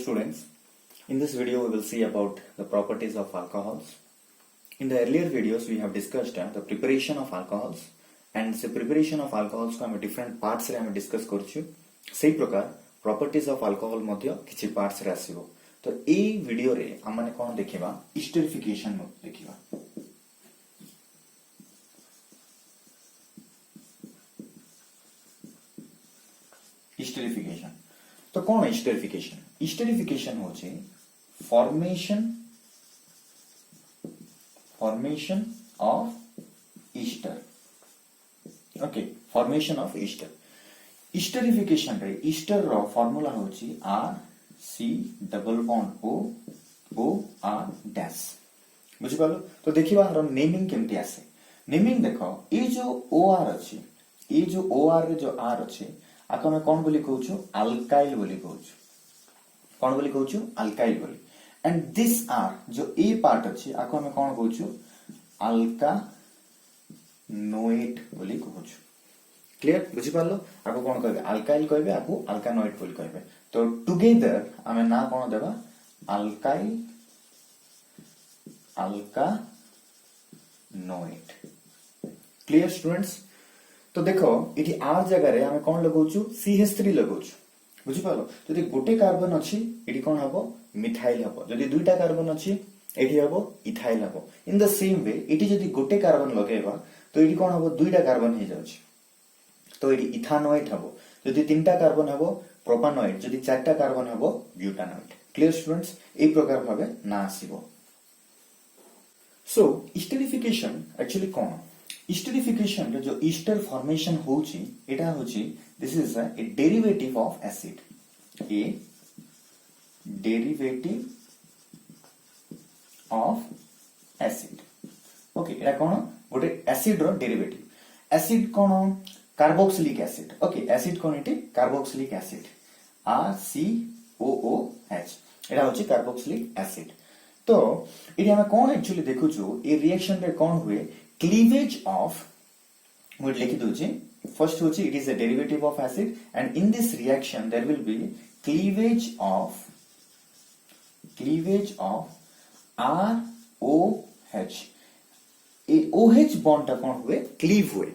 students, in this video we will see about the properties of alcohols. In the earlier videos we have discussed the preparation of alcohols and the preparation of alcohols को हम different parts रे हम discuss करछु. सही प्रकार properties of alcohol मध्य किछि parts रे आसीबो. तो ए video रे हम माने कोन देखिबा esterification देखिबा. esterification तो कौन है esterification? esterification होचे formation of ester. Okay, formation of ester. esterification रे ester रो फार्मूला होची R C double bond O O R dash. बुझि पालो? तो देखिबा हम नेमिंग केमती आसे. नेमिंग देखो ए जो OR अछि, ए जो OR रे जो R अछि आको मैं कौन बोली कहूछु अल्काइल बोली कहूछु. कौन बोली कहूछु अल्काइल बोली. एंड दिस आर जो ए पार्ट अछि आको मैं कौन कहूछु अल्कानोएट बोली कहूछु. क्लियर बुझि पालो? आको कौन कहबे अल्काइल कहबे आको अल्कानोएट बोली कहबे. तो टुगेदर हमें ना कौन देबा अल्काइल अल्कानोएट. Clear students? तो देखो इठी आर जगह रे हमें कौन लगाउछु CH3 लगाउछु. बुझि पालो? जदि गोटे कार्बन अछि इठी कोन हबो मिथाइल हबो. जदि दुईटा कार्बन अछि एठी हबो इथाइल हबो. इन द सेम वे इठी जदि गोटे कार्बन लगेबा तो इठी कोन हबो दुईटा कार्बन हे जाउछि. तो इठी इथानोएट हबो. जदि तीनटा कार्बन हबो प्रोपानोएट. जदि चारटा कार्बन हबो ब्यूटानोएट. Clear students? ए प्रकार भाबे ना आसीबो. सो esterification एक्चुअली कोन? esterification रे जो ईस्टर फॉर्मेशन होची एटा होची this is A derivative of acid. A derivative of acid. Okay एटा कोन गोटे एसिड रो डेरिवेटिव. एसिड कोन कार्बोक्सिलिक एसिड. ओके एसिड कोन इटी कार्बोक्सिलिक एसिड RCOOH. एटा होची कार्बोक्सिलिक एसिड. तो इटी हम कोन एक्चुअली देखुछु ए रिएक्शन रे कोन हुए cleavage of मुझे लिखि दोछि. फर्स्ट होछि it is a derivative of acid and in this reaction there will be cleavage of ROH. A OH bond ता कोन हुए क्लीव हुए.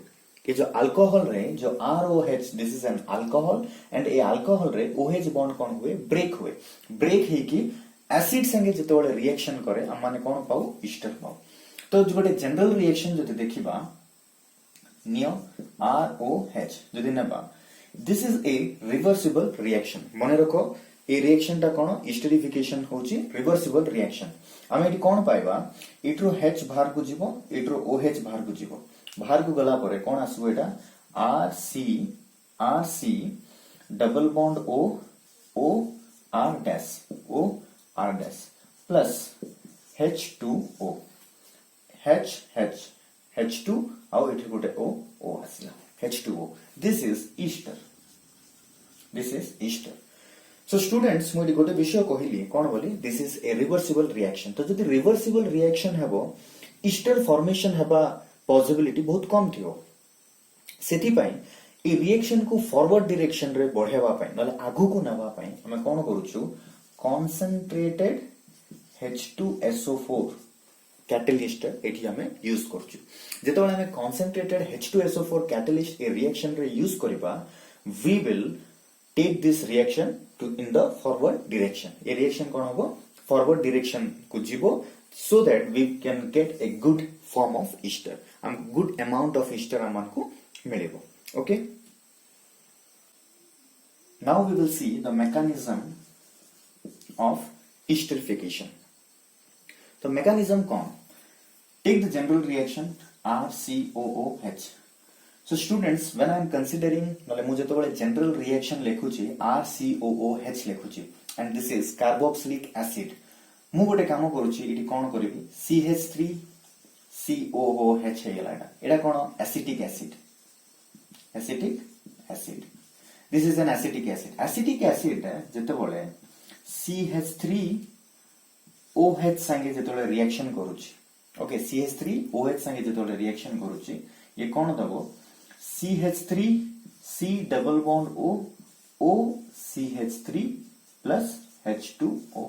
ये जो अल्कोहल रे जो ROH this is an alcohol and A alcohol रे OH बॉन्ड कोन हुए break हुए. ब्रेक हे कि एसिड संगे जतोले रिएक्शन करे हम माने कोन पाऊ ईस्टर पाऊ. तो जो गोटे जनरल रिएक्शन जदि देखिबा नियो ROH जदि नेबा this is a reversible reaction. मने रखो ए रिएक्शन ता कोन esterification होची रिवर्सिबल रिएक्शन. हम एटी कोन पाइबा इट्रो H बाहर को जीवो इट्रो OH बाहर को जीवो. बाहर को गला परे कोन आसबो एटा RC double bond O R dash plus H2O H2 आउ इठी गोटे O आसिला H2O. This is Easter. So students Modi गोटे विषय कहिली कोन बोली this is a reversible reaction. तो जदि रिवर्सिबल रिएक्शन हेबो ईस्टर फॉर्मेशन हेबा पॉसिबिलिटी बहुत कम थियो. सेति पई ए रिएक्शन को फॉरवर्ड डायरेक्शन रे बढ़ेबा पई नले आगु को नबा पई हम कोन करूछु कंसंट्रेटेड H2SO4 कैटलिस्ट एठी हमें यूज करछु. जेतबेले हमें कंसंट्रेटेड H2SO4 कैटलिस्ट ए रिएक्शन रे यूज करबा we will take this reaction to in the forward direction. ए रिएक्शन कोन होबो फॉरवर्ड डायरेक्शन को जीवो so that we can get a good form of ester. हम गुड अमाउंट ऑफ ईस्टर हमन को मिलेबो. Okay now we will see the mechanism of esterification. तो mechanism कौन? Take the general reaction RCOOH. So students, when I am considering नले मुझे तो बड़े general reaction लेखुची RCOOH लेखुची and this is carboxylic acid. मु गोटे काम करूची इटी कौन करिबी CH3COOH हेगला एटा कौन acetic acid. This is an acetic acid. Acetic acid जेते बोले CH3OH संगे जेतोले रिएक्शन करूची. ओके CH3OH संगे जेतोले रिएक्शन करूची ये कौन दबो CH3C double bond O CH3 plus H2O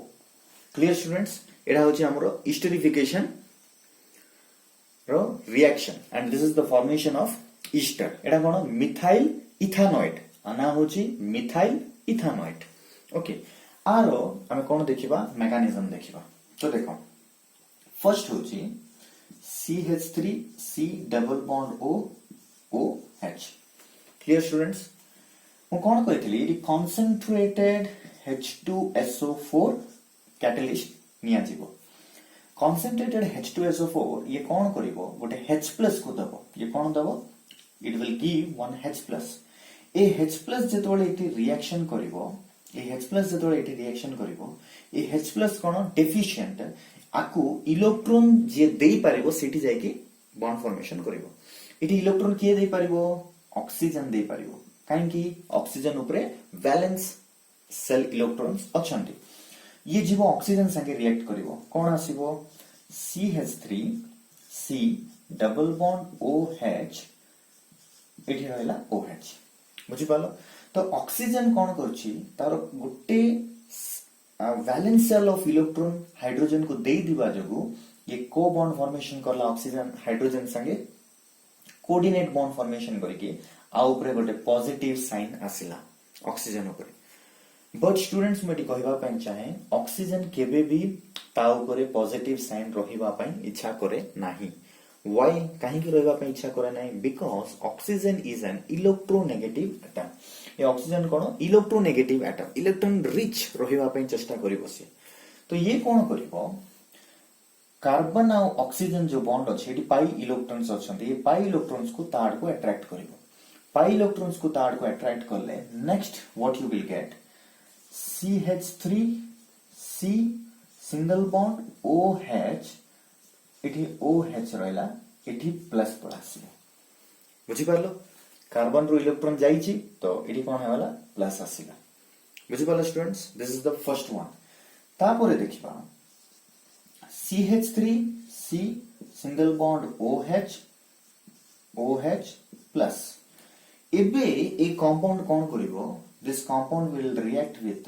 clear students एटा होची हमरो एस्टरिफिकेशन रो reaction and this is the formation of ester एटा कोन मिथाइल इथानोएट आना होची मिथाइल इथानोएट ओके आरो हमें कोन देखिबा मेकानिज्म देखिबा तो देखो फर्स्ट होची CH3 C double bond O OH clear students मु कोन कहितली इडी कंसंट्रेटेड H2SO4 कैटलिस्ट निया जीवो कंसंट्रेटेड H2SO4 ये कौन करिवो गोटे H प्लस को दबो ये कौन दबो it will give one H plus ए H प्लस जेतोले इति रिएक्शन करिवो ए H प्लस जेतोले इति रिएक्शन करिवो ए H प्लस कोन डेफिशिएंट आकु इलेक्ट्रॉन जे देई पारिवो सेठी जाय कि बॉन्ड फॉर्मेशन करिवो इति इलेक्ट्रॉन किए देई पारिवो ऑक्सीजन देई पारिवो काहे कि ऑक्सीजन ऊपरे वैलेंस सेल इलेक्ट्रॉन्स अछंती ये जीव ऑक्सीजन संगे रिएक्ट करिवो कोन आसीबो CH3 C double bond OH एठी रहला OH बुझी पालो तो ऑक्सीजन कोन करछि तार गुटे valence shell of electron hydrogen को देई दिबा जगु ये को बॉन्ड फॉर्मेशन करला ऑक्सीजन हाइड्रोजन संगे कोऑर्डिनेट बॉन्ड फॉर्मेशन करके आ ऊपर गोटे पॉजिटिव साइन आसिला ऑक्सीजन ऊपर बट स्टूडेंट्स मेटी कहबा पई चाहे ऑक्सीजन केबे भी ता ऊपर पॉजिटिव साइन रहिबा पई इच्छा करे नाही व्हाई काहे कि रहिबा पई इच्छा करे नाही because oxygen is an electronegative atom ये ऑक्सीजन कोन इलेक्ट्रोनेगेटिव एटम इलेक्ट्रॉन रिच रहिबा पई चेष्टा करिवो से तो ये कोन करिवो कार्बन आ ऑक्सीजन जो बॉन्ड अछि एटी पाई इलेक्ट्रॉन्स अछंती ये पाई इलेक्ट्रॉन्स को ताड़ को अट्रैक्ट करिवो पाई इलेक्ट्रॉन्स को ताड़ को अट्रैक्ट करले next what you will get CH3 C single bond OH इठी OH रहला इठी प्लस पड़ आसीबो बुझी पारलो कार्बन रो इलेक्ट्रॉन जाईची तो इठी कोन हेला प्लस आसीला बुझी पारलो students this is the first one तापरे देखिबा CH3 C single bond OH plus एबे ए कंपाउंड कोन करिवो this compound will react with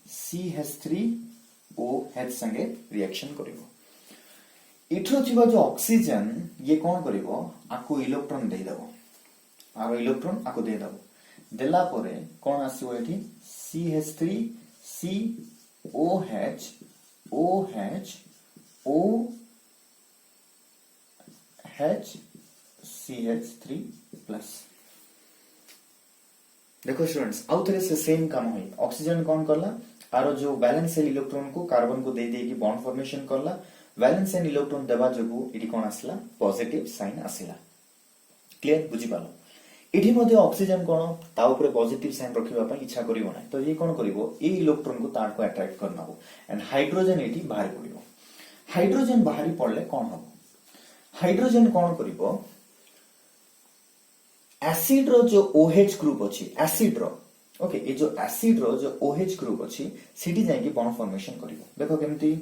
CH3OH संगे रिएक्शन करिवो इठरो थिबा जो ऑक्सीजन ये कोन करिवो आको इलेक्ट्रॉन दे दबो आरो इलेक्ट्रॉन आको दे दबो देला परे कोन आसीबो एठी CH3 COH OH OH CH3 plus देखो स्टूडेंट्स आउ थरे से सेम काम होई ऑक्सीजन कौन करला आरो जो वैलेंस सेल इलेक्ट्रॉन को कार्बन को दे दे की बॉन्ड फॉर्मेशन करला वैलेंस सेल इलेक्ट्रॉन देबा जगु इडी कोन आसला पॉजिटिव साइन आसिला क्लियर बुझी पालो इडी मध्ये ऑक्सीजन कोन ता ऊपर पॉजिटिव साइन रखिबा पई इच्छा करिवो ना तो ये कोन करिवो ए इलेक्ट्रॉन को तार को अट्रैक्ट करनाबो एंड हाइड्रोजन इडी बाहर पड़िबो हाइड्रोजन बाहरी पड़ले कोन हो हाइड्रोजन कोन करिवो एसिड रो जो OH ग्रुप अछि एसिड रो ओके ये जो एसिड रो जो OH ग्रुप अछि सिटी जाय कि बॉन्ड फॉर्मेशन करिवो देखो केमती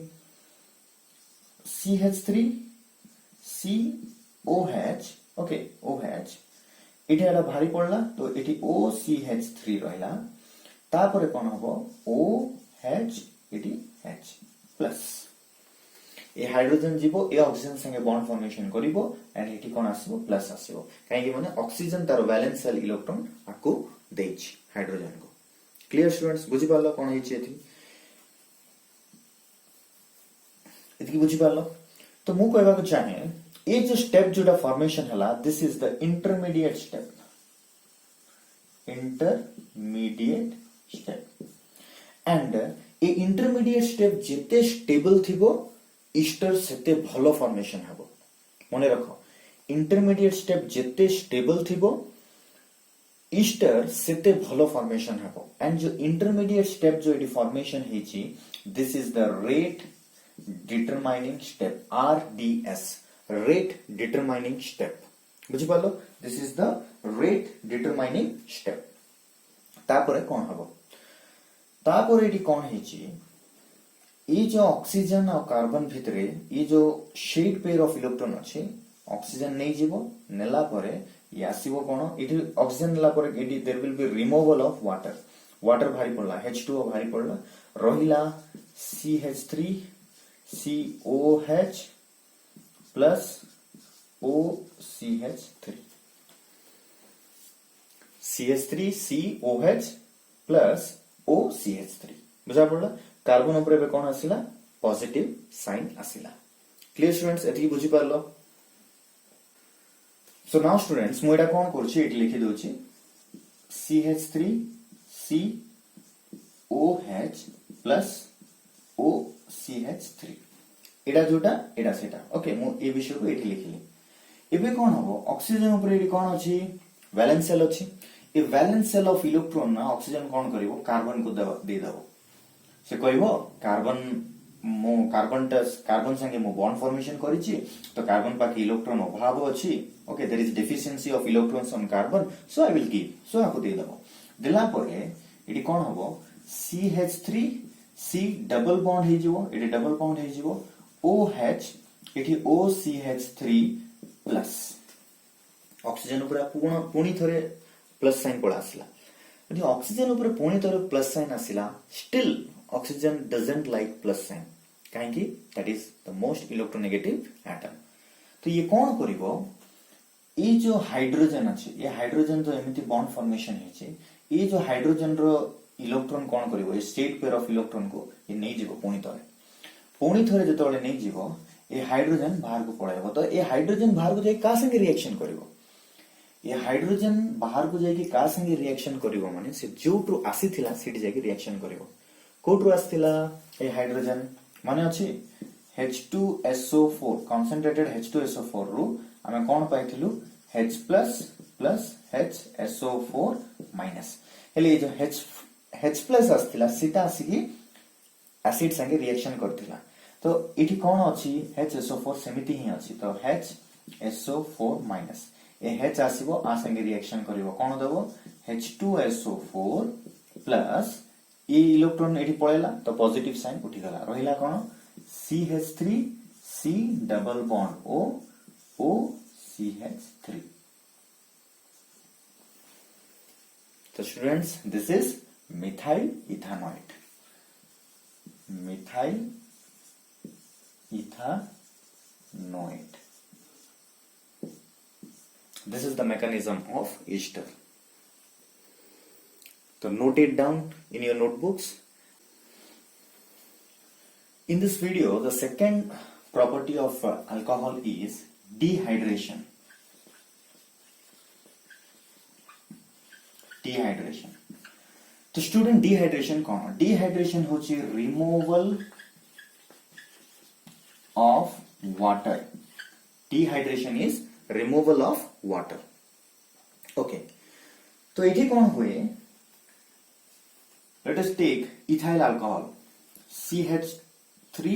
CH3 COH ओके OH इठी एटा भारी पड़ला तो इठी OCH3 रहला तापरे कोन हबो OH इठी H प्लस ए हाइड्रोजन जीवो ए ऑक्सीजन संगे बॉन्ड फॉर्मेशन करिवो एंड एठी कोन आसीबो प्लस आसीबो काहे कि माने ऑक्सीजन तार वैलेंस सेल इलेक्ट्रॉन आको देछि हाइड्रोजन को क्लियर स्टूडेंट्स बुझि पारलो कोन हेछि एथि एथि बुझि पारलो तो मु कहबा को चाहे ए जो स्टेप जोटा फॉर्मेशन हला this is the intermediate step and A intermediate step जेते स्टेबल थिबो ईस्टर सेते भलो फॉर्मेशन हबो मने रखो इंटरमीडिएट स्टेप जेते स्टेबल थिबो ईस्टर सेते भलो फॉर्मेशन हबो एंड जो इंटरमीडिएट स्टेप जो एडी फॉर्मेशन हेची this is the rate determining step RDS rate determining step बुझि पालो this is the rate determining step तापरे कोन हबो तापरे एडी कोन हेची ये जो ऑक्सीजन और कार्बन भितरे ये जो शेड पेयर ऑफ इलेक्ट्रॉन अछि ऑक्सीजन नहीं जीवो नेला परे ये आसीबो कोन इठी ऑक्सीजन नेला परे इठी there will be removal of water water भारी पड़ला H2O भारी पड़ला रहिला CH3 COH plus OCH3 CH3 COH plus OCH3 बुझा पड़ला कार्बन ऊपर एबे कोन आसिला पॉजिटिव साइन आसिला क्लियर स्टूडेंट्स एति बुझी पारलो सो नाउ स्टूडेंट्स मु एटा कोन करछि एटी लिखि दोछि CH3 COH प्लस OCH3 एटा जोटा एटा सेटा ओके मु ए विषय को एटी लिखिली एबे कोन हबो ऑक्सीजन ऊपर एटी कोन अछि वैलेंस सेल अछि ए वैलेंस सेल ऑफ इलेक्ट्रॉन ना ऑक्सीजन कोन करिवो कार्बन को दे दबो से कहबो कार्बन संगे मो बॉन्ड फॉर्मेशन करिछि तो कार्बन पाके इलेक्ट्रॉन अभाव अछि okay there is deficiency of electrons on carbon so I will give so आपको दे दबो देला परे एटी कोन हबो CH3 C डबल बॉन्ड हे जिवो एटी डबल बॉन्ड हे जिवो OH eighty OCH3 plus oxygen ऊपर पुणी थरे प्लस साइन पळा आसला यदि ऑक्सीजन ऊपर पुणी थरे प्लस साइन आसिला still oxygen doesn't like plus sign काहेकि that is the most electronegative atom तो ये कौन करिवो ये जो हाइड्रोजन अछि ये हाइड्रोजन जो एमिति बॉन्ड फॉर्मेशन हेछि ये जो हाइड्रोजन रो इलेक्ट्रॉन कौन करिवो ये स्टेट पेयर ऑफ इलेक्ट्रॉन को ये नै जिवो पुणी थरे जतोले नै जिवो ये हाइड्रोजन बाहर को पळाइबो तो ये हाइड्रोजन बाहर को जाय का संगे रिएक्शन करिवो ये हाइड्रोजन बाहर को जाय कि का संगे रिएक्शन करिवो माने से जोटू आसीथिला सेठी जाय कि रिएक्शन करिवो कोटू आसीथिला ए हाइड्रोजन माने अछि H2SO4 concentrated H2SO4 रु हमें कोन पाइथिलु H plus plus HSO4 minus हेले जो H प्लस आसीथिला सीता आसीकी एसिड संगे रिएक्शन करथिला तो इठी कोन अछि HSO4 सेमिति ही अछि तो HSO4 माइनस ए H आसीबो आ संगे रिएक्शन करिवो कोन देबो H2SO4 प्लस ए इलेक्ट्रॉन एठी पळेला तो पॉजिटिव साइन उठी गला रहिला कोन CH3 C double bond O CH3 तो students this is methyl ethanoate this is the mechanism of ester so note it down in your notebooks in this video the second property of alcohol is dehydration तो student dehydration कौन dehydration होची removal of water dehydration is removal of water okay तो एठी कौन हुए let us take ethyl alcohol CH3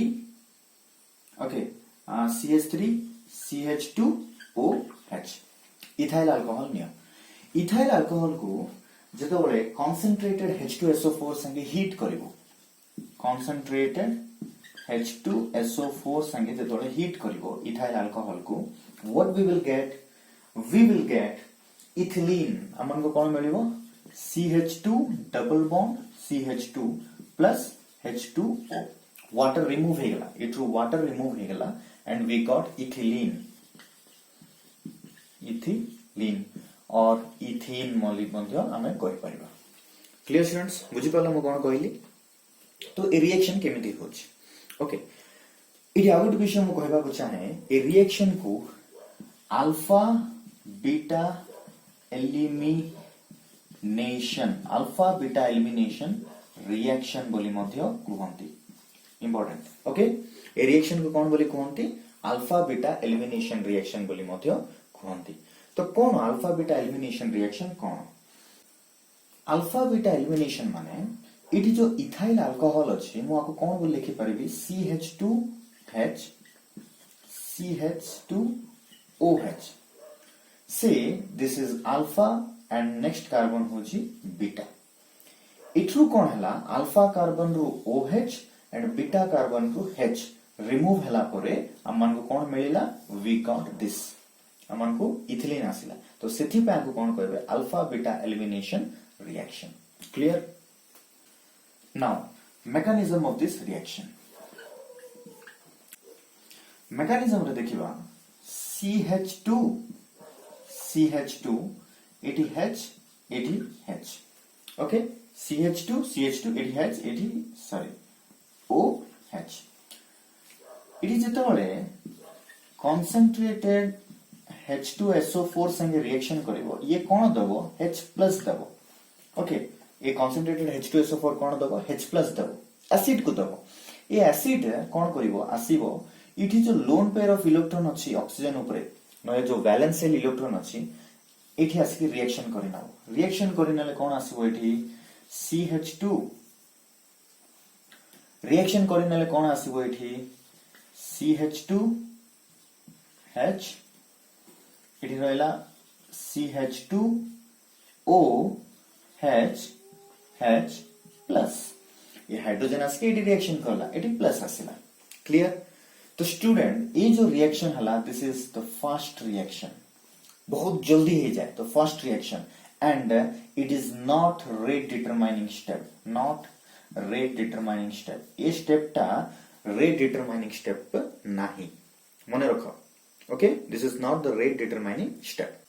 okay CH3 CH2OH ethyl alcohol नियो ethyl alcohol को जतबळे कॉन्सेंट्रेटेड H2SO4 संगे हीट करिवो कॉन्सेंट्रेटेड H2SO4 संगे जतबळे हीट करिवो इथाइल अल्कोहल को what we will get ethylene हमन को कोन मिलिवो CH2 double bond CH2 plus H2O water remove हेगला इट्रू वाटर रिमूव हेगला एंड वी गॉट इथिलीन और इथेन मॉलिक मध्ये हमें कहि परिबा क्लियर स्टूडेंट्स बुझि पाला म कोन कहली तो ए रिएक्शन केमिति होछि ओके इडी आउट विषय म कहबा को चाहे ए रिएक्शन को अल्फा बीटा एलिमिनेशन रिएक्शन बोली मध्ये कहंती इंपोर्टेंट ओके ए रिएक्शन को कोन बोली कहंती अल्फा बीटा एलिमिनेशन रिएक्शन बोली मध्ये कहंती तो कौन अल्फा बीटा एलिमिनेशन रिएक्शन कौन अल्फा बीटा एलिमिनेशन माने इटी जो इथाइल अल्कोहल अछि मु आपको कौन बोल लिखि परिबी CH2H CH2OH से this is alpha and next carbon होची बीटा इट्रू कौन हला अल्फा कार्बन रु OH एंड बीटा कार्बन रु H रिमूव हला परे हमन को कौन मिलिला वी गॉट दिस हमन को इथिलीन आसिला तो सेथि पे को कोन कहबे alpha beta elimination reaction clear Now, mechanism of this reaction. Mechanism रे देखिबा CH2 एटी H एटी H. Okay, CH2 एटी H एटी OH. एटी जेतेबेले concentrated H2SO4 संगे रिएक्शन करिवो ये कोन दबो H प्लस दबो. ओके, ये concentrated H2SO4 कोन दबो H प्लस दबो, एसिड को दबो. ये एसिड कोन करिवो आसीबो इठी जो लोन पेयर ऑफ इलेक्ट्रॉन अछि ऑक्सीजन ऊपर नय जो वैलेंस शेल इलेक्ट्रॉन अछि इठी आसी रिएक्शन करिनाओ. रिएक्शन करिनाले कोन आसीबो इठी CH2. रिएक्शन करिनाले कोन आसीबो इठी CH2H. इठी रहला CH2OH H प्लस. ये हाइड्रोजन आसी इठी रिएक्शन करला इठी प्लस आसीला. क्लियर. तो स्टूडेंट ये जो रिएक्शन हला this is the fast reaction. बहुत जल्दी हो जाए तो fast reaction and it is not rate determining step. Not rate determining step. ये स्टेप टा रेट डिटरमाइनिंग स्टेप नहीं मने रखो. Okay, this is not the rate determining step.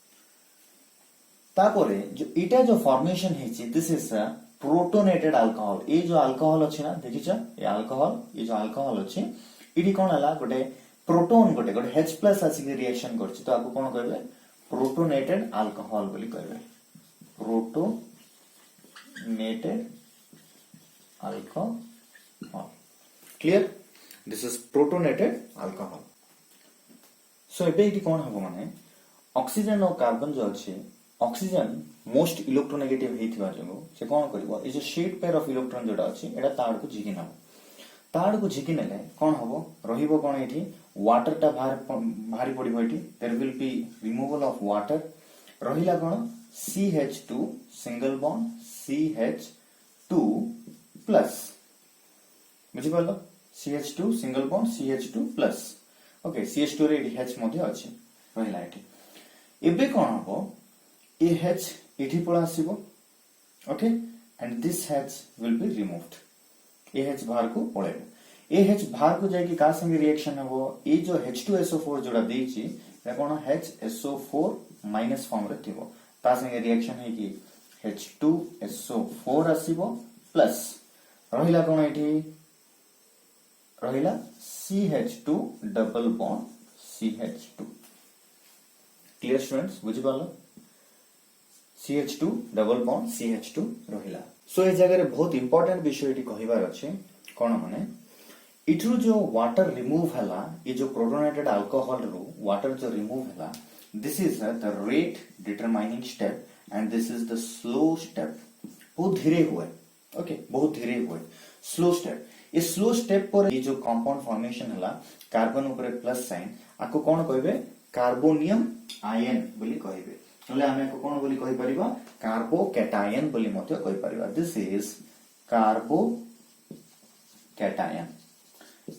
तापरे जो इटा जो फॉर्मेशन हेची this is a protonated alcohol. ये जो अल्कोहल अछि ना देखिछ ये जो अल्कोहल अछि इडी कोन हला गोटे प्रोटोन गोटे H प्लस आसी रिएक्शन करछि तो आपको कोन कहबे प्रोटोनेटेड अल्कोहल बोली कहबे. Protonated alcohol. Clear. This is protonated alcohol. So एबे इटी कोन हबो माने ऑक्सीजन और कार्बन जो अछि ऑक्सीजन मोस्ट इलेक्ट्रोनेगेटिव हेथिबा जंगो से कोन करबो ए जो शेड पेयर ऑफ इलेक्ट्रॉन जोडा अछि एटा ताड़ को झिकी नबो. ताड़ को झिकी नेले कोन हबो रहिबो कोन एठी वाटर टा भारी पड़िबो एठी. There will be removal of water. रहिला कोन CH2 single bond CH2 plus. बुझि पालो CH2 single bond CH2 plus. Okay, CH2 रे एठी H मध्ये अछि रहिला एठी. एबे कोन हबो ए H एठी पळा आसीबो. Okay, and this H will be removed. ए H बाहर को पळेबो. ए H बाहर को जाय कि का संगे रिएक्शन हबो ए जो H2SO4 जोडा देछि ए कोन HSO4 माइनस फॉर्म रे थिबो ता संगे रिएक्शन है कि H2SO4 आसीबो प्लस रहिला कोन एठी रहिला CH2 double bond CH2. Clear students बुझि पालो CH2 डबल बॉन्ड CH2 रहिला. सो ए जगह रे बहुत इंपोर्टेंट विषय एठी कहिबार अछि कोन माने इथु जो वाटर रिमूव हला ये जो प्रोटोनेटेड अल्कोहल रो वाटर जो रिमूव हला this is the rate determining step and this is the slow step. बहुत धीरे हुए. ओके, बहुत धीरे हुए स्लो स्टेप. ये स्लो स्टेप पर ये जो कंपाउंड फॉर्मेशन हला कार्बन ऊपर प्लस साइन आको कोन कहबे कार्बोनियम आयन बोली कहबे. तले हमें को कोन बोली कहि परिबा कार्बोकैटायन बोली मते कहि परिबा. This is carbocation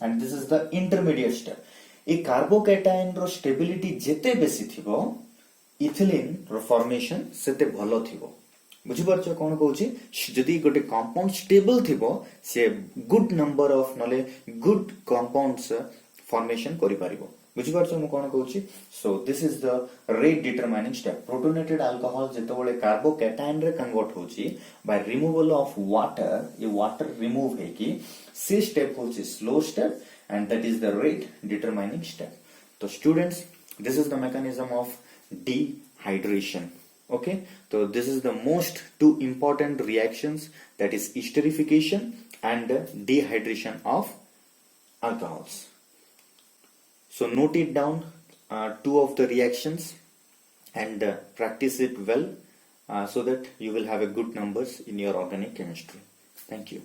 and this is the intermediate step. ए कार्बोकैटायन रो स्टेबिलिटी जेते बेसी थिबो इथिलीन रो फॉर्मेशन सेते भलो थिबो. बुझि परछो कोन कहूची जदी गोटे कंपाउंड स्टेबल थिबो से गुड नंबर ऑफ नले गुड कंपाउंड्स फॉर्मेशन करि परिबो. बुझि परछो मु कोन कहूची. So this is the rate determining step. Protonated alcohol जेतबेले कार्बोकैटायन रे कन्वर्ट होची बाय रिमूवल ऑफ वाटर ये वाटर रिमूव है कि से स्टेप होची slow step and that is the rate determining step. So students, this is the mechanism of dehydration. Okay, so this is the most two important reactions, that is esterification and dehydration of alcohols. So note it down, two of the reactions, and practice it well so that you will have a good numbers in your organic chemistry. Thank you.